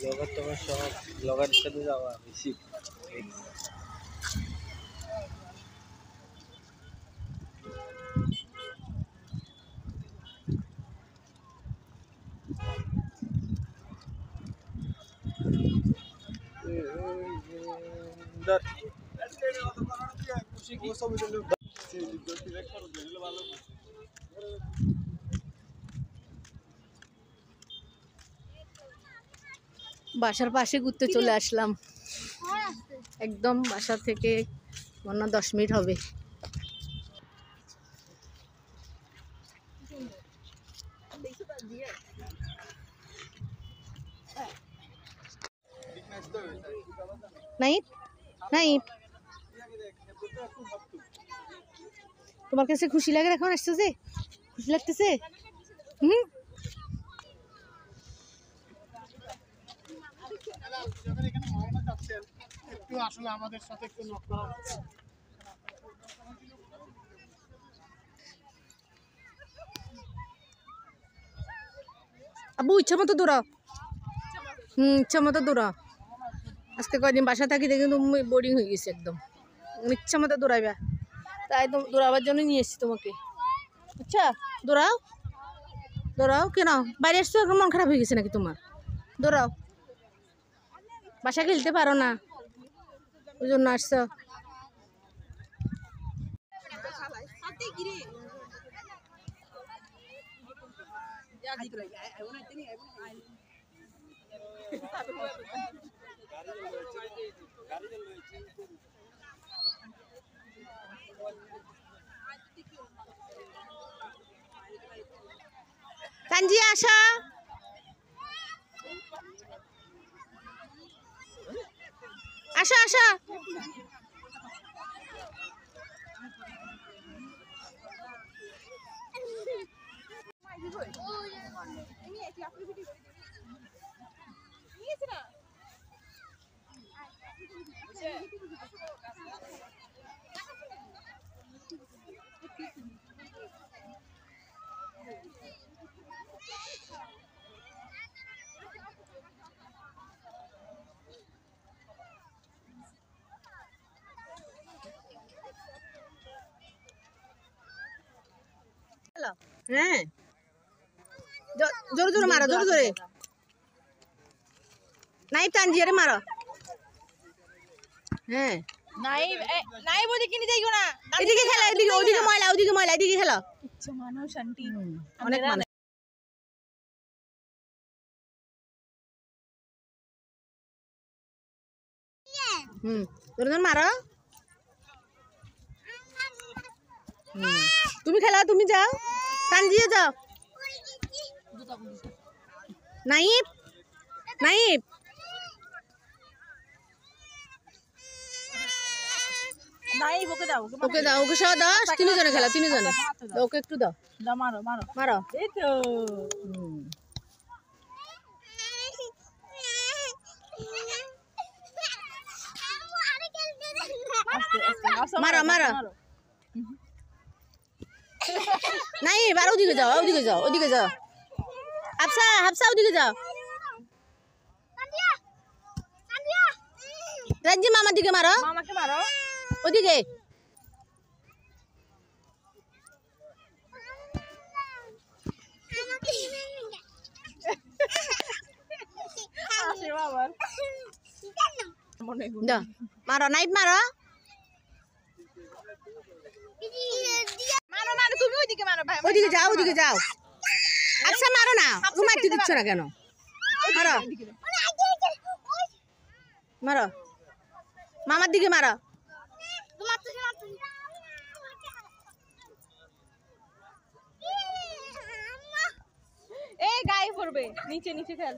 Blogger তোমার সব ব্লগারের সাথে যাওয়া বেশি বাসার পাশে ঘুরতে চলে আসলাম, একদম বাসা থেকে মনে হয় 10 মিনিট হবে। নাই নাই তোমার কাছে খুশি লাগে এখন আসছে যে খুশি লাগতেছে? একটু আসলে আমাদের সাথে একটু নক করা আব্বু ইচ্ছা মতো দৌড়াও। ইচ্ছা মতো দৌড়াও। আজকে কয়দিন বাসা থাকি দেখে কিন্তু বোরিং হয়ে গেছে একদম। ইচ্ছা মতো দৌড়াইবা, তাই তো দৌড়াবার জন্য নিয়ে এসেছি তোমাকে। আচ্ছা দৌড়াও দৌড়াও। কেন বাইরে আসছো? এখন মন খারাপ হয়ে গেছে নাকি তোমার? দৌড়াও, বাসা খেলতে পারো না ওই জন্য আসছো। তানজিয়া আসো। আসো আসো। হ্যাঁ জোরে জোরে মারো, জোরে জোরে। নাই তানজিয়ারে মারো। হ্যাঁ নাই নাই বলি কিনে যাইগো না। এদিকে খেলা, এদিকে ওদিকে ময়লা, ওদিকে ময়লা, এদিকে খেলা। কিচ্ছু মানুষ আন্টি অনেক মানুষ। জোরে জোরে মারো। তুমি খেলা, তুমি যাও। তানজিয়া যাও। নাইব নাইব নাই ওকে দাও, ওকে দাও, ওকে সহ দাও। তিনজনে খেলা, তিনজনে ওকে একটু দাও। দাও মারো মারো মারো। এই তো মারো মারো। নাই এবার ওদিকে যাও, ওদিকে যাও, ওদিকে যাও। হাফসা হাফসা ওদিকে যাও। রাজ্জি মামার দিকে মারো, মামাকে মারো। ওদিকে। আসে বাবার মনে দাও মারো, নাইট মারো। মারো মারো তুমি ওইদিকে মারো ভাই। ওদিকে যাও, ওদিকে যাও। আচ্ছা মারো না, ঘুমাইতে দিচ্ছ না কেন? মারো মারো, মামার দিকে মারো। এই গায়ে পড়বে, নিচে নিচে খেল।